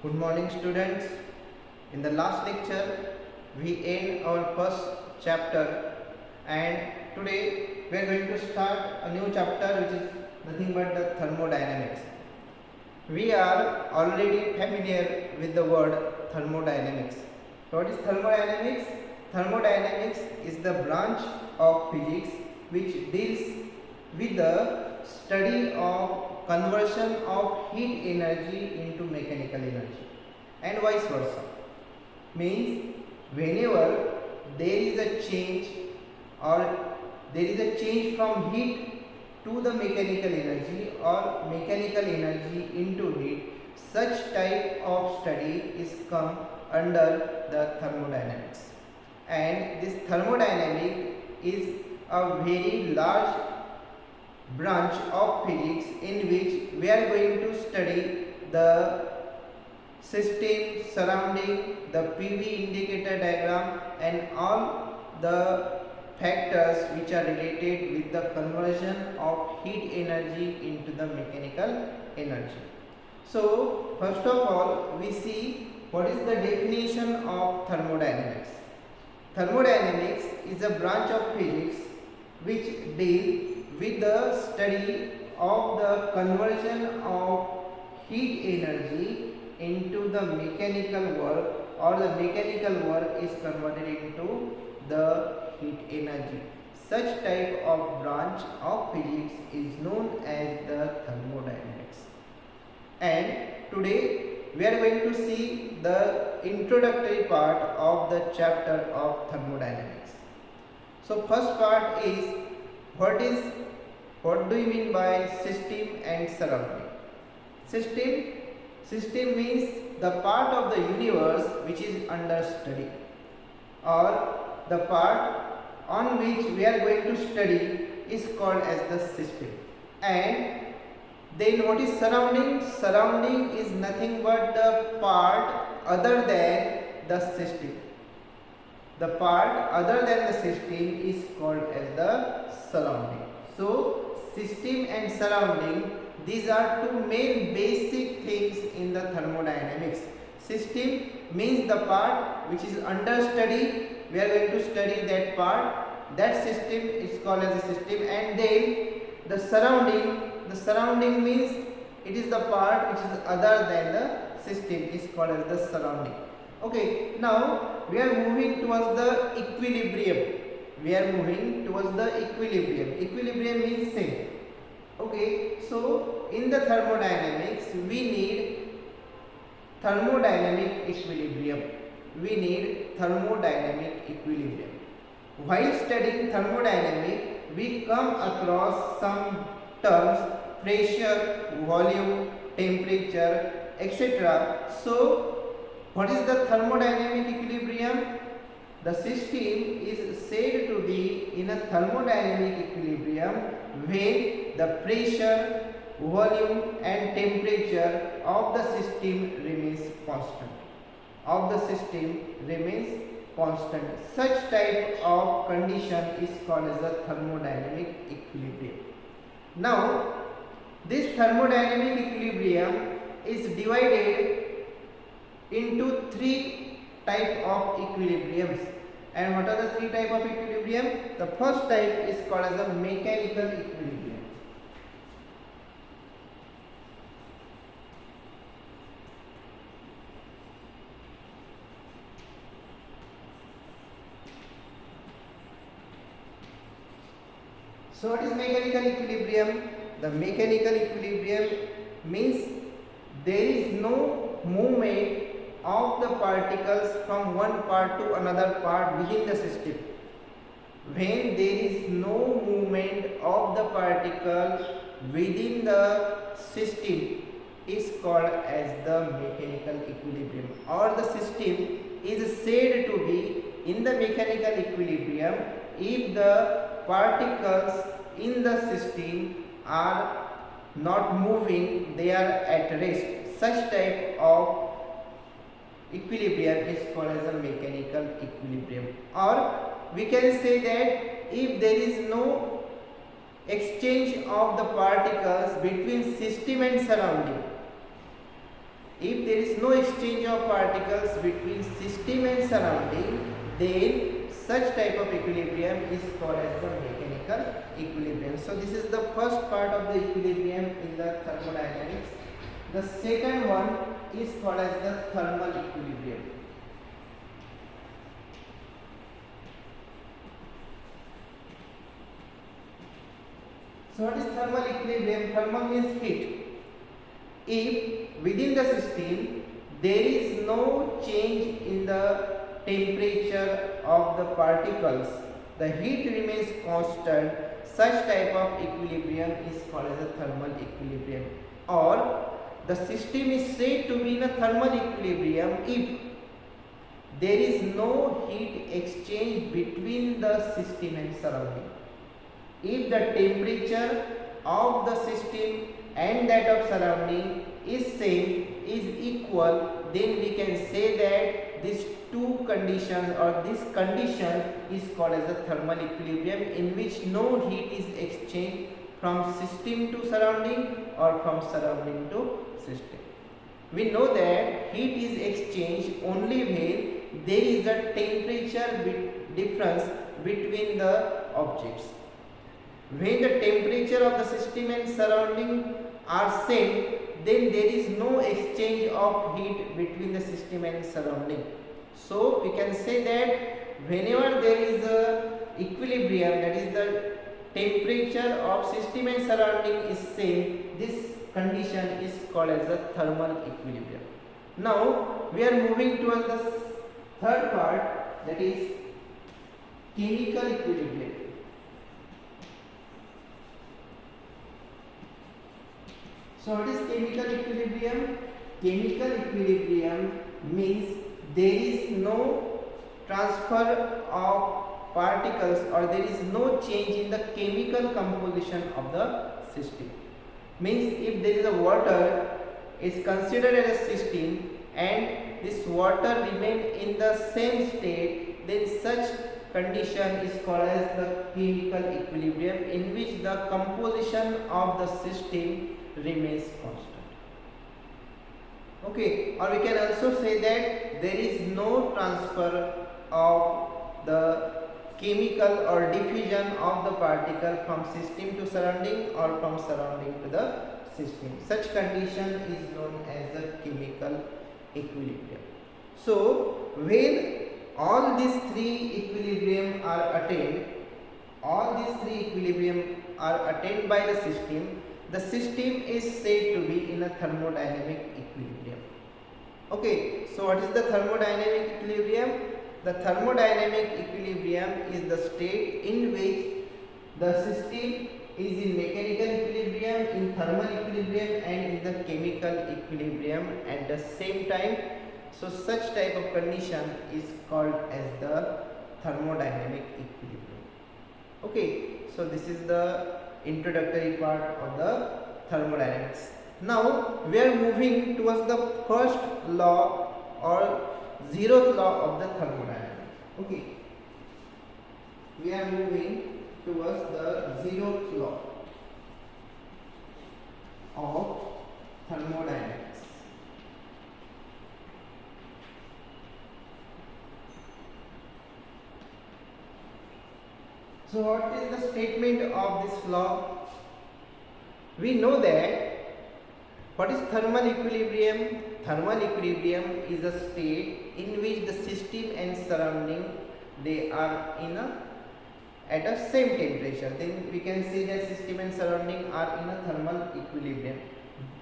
Good morning, students. In the last lecture, we end our first chapter, and today we are going to start a new chapter which is nothing but the thermodynamics. We are already familiar with the word thermodynamics. So what is thermodynamics? Thermodynamics is the branch of physics which deals with the study of conversion of heat energy into mechanical energy and vice versa. Means whenever there is a change or there is a change from heat to the mechanical energy or mechanical energy into heat, such type of study is come under the thermodynamics. And this thermodynamic is a very large branch of physics in which we are going to study the system surrounding the PV indicator diagram and all the factors which are related with the conversion of heat energy into the mechanical energy. So first of all, we see what is the definition of thermodynamics. Thermodynamics is a branch of physics which deal with the study of the conversion of heat energy into the mechanical work, or the mechanical work is converted into the heat energy. Such type of branch of physics is known as the thermodynamics. And today we are going to see the introductory part of the chapter of thermodynamics. So first part is what do you mean by system and surrounding? System means the part of the universe which is under study, or the part on which we are going to study is called as the system. And then what is surrounding? Surrounding is nothing but the part other than the system. The part other than the system is called as the surrounding. So system and surrounding, these are two main basic things in the thermodynamics. System means the part which is under study. We are going to study that part. That system is called as a system. And then the surrounding means it is the part which is other than the system, is called as the surrounding. Okay, now we are moving towards the equilibrium. Equilibrium means same. Okay, so in the thermodynamics we need thermodynamic equilibrium. While studying thermodynamics, we come across some terms: pressure, volume, temperature, etc. So what is the thermodynamic equilibrium? The system is said to be in a thermodynamic equilibrium when the pressure, volume and temperature of the system remains constant. Such type of condition is called as a thermodynamic equilibrium. Now, this thermodynamic equilibrium is divided into three type of equilibriums. And what are the three type of equilibrium? The first type is called as a mechanical equilibrium. So what is mechanical equilibrium? The mechanical equilibrium means there is no movement of the particles from one part to another part within the system. When there is no movement of the particles within the system is called as the mechanical equilibrium, or the system is said to be in the mechanical equilibrium if the particles in the system are not moving, they are at rest. Such type of equilibrium is called as a mechanical equilibrium. Or we can say that if there is no exchange of the particles between system and surrounding, If there is no exchange of particles between system and surrounding, then such type of equilibrium is called as the mechanical equilibrium. So this is the first part of the equilibrium in the thermodynamics. The second one is called as the thermal equilibrium. So what is thermal equilibrium? Thermal means heat. If within the system there is no change in the temperature of the particles, the heat remains constant, such type of equilibrium is called as a thermal equilibrium. Or the system is said to be in a thermal equilibrium if there is no heat exchange between the system and surrounding. If the temperature of the system and that of surrounding is same, is equal, then we can say that these two conditions or this condition is called as a thermal equilibrium, in which no heat is exchanged from system to surrounding or from surrounding to system. We know that heat is exchanged only when there is a temperature difference between the objects. When the temperature of the system and surrounding are same, then there is no exchange of heat between the system and surrounding. So we can say that whenever there is a equilibrium, that is the temperature of system and surrounding is same, this condition is called as the thermal equilibrium. Now we are moving towards the third part, that is chemical equilibrium. So what is chemical equilibrium? Chemical equilibrium means there is no transfer of particles or there is no change in the chemical composition of the system. Means if there is a water is considered as a system and this water remain in the same state, then such condition is called as the chemical equilibrium, in which the composition of the system remains constant. Okay, or we can also say that there is no transfer of the chemical or diffusion of the particle from system to surrounding or from surrounding to the system. Such condition is known as the chemical equilibrium. So when all these three equilibrium are attained, by the system is said to be in a thermodynamic equilibrium. Okay, so what is the thermodynamic equilibrium? The thermodynamic equilibrium is the state in which the system is in mechanical equilibrium, in thermal equilibrium and in the chemical equilibrium at the same time. So such type of condition is called as the thermodynamic equilibrium. Okay, so this is the introductory part of the thermodynamics. Now we are moving towards the first law or zeroth law of the thermodynamics. Okay, we are moving towards the zeroth law of thermodynamics. So what is the statement of this law? We know that what is thermal equilibrium? Thermal equilibrium is a state in which the system and surrounding they are in at a same temperature. Then we can say that system and surrounding are in a thermal equilibrium.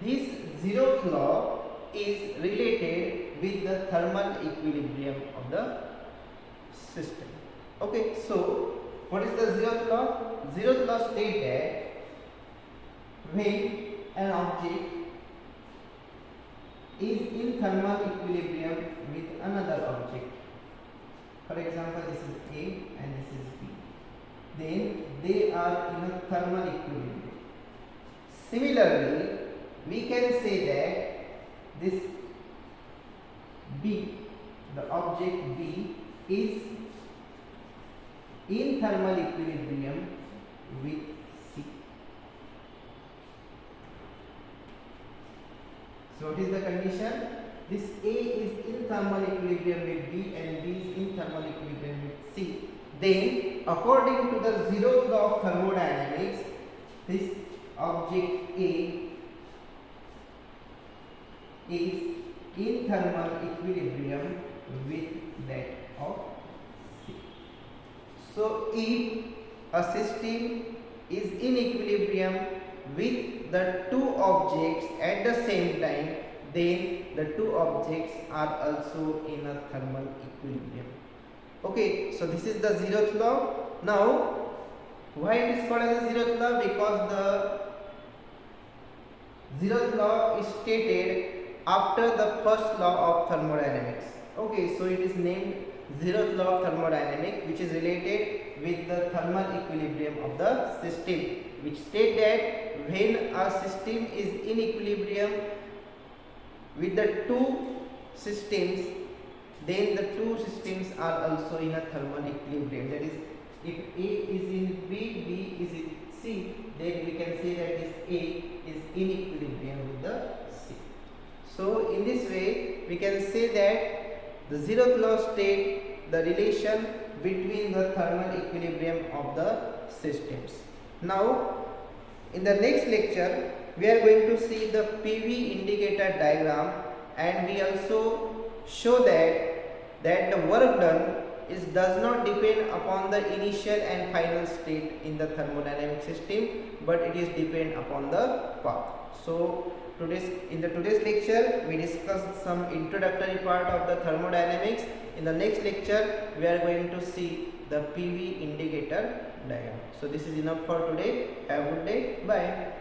This zeroth law is related with the thermal equilibrium of the system. Okay, so what is the zeroth law? Zeroth law states that when an object is in thermal equilibrium with another object, for example this is A and this is B, then they are in a thermal equilibrium. Similarly, we can say that this B, the object B, is in thermal equilibrium with C. So what is the condition? This A is in thermal equilibrium with B and B is in thermal equilibrium with C. Then according to the zeroth law of thermodynamics, this object A is in thermal equilibrium with that of C. So if a system is in equilibrium with the two objects at the same time, then the two objects are also in a thermal equilibrium. Okay, so this is the zeroth law. Now, why it is called as a zeroth law? Because the zeroth law is stated after the first law of thermodynamics. Okay, so it is named zeroth law of thermodynamics, which is related with the thermal equilibrium of the system, which state that when a system is in equilibrium with the two systems, then the two systems are also in a thermal equilibrium. That is, if A is in B, B is in C, then we can say that this A is in equilibrium with the C. So in this way, we can say that the zeroth law states the relation between the thermal equilibrium of the systems. Now, in the next lecture, we are going to see the PV indicator diagram, and we also show that the work done does not depend upon the initial and final state in the thermodynamic system, but it is depend upon the path. So in today's lecture, we discussed some introductory part of the thermodynamics. In the next lecture, we are going to see the PV indicator diagram. So this is enough for today. Have a good day. Bye.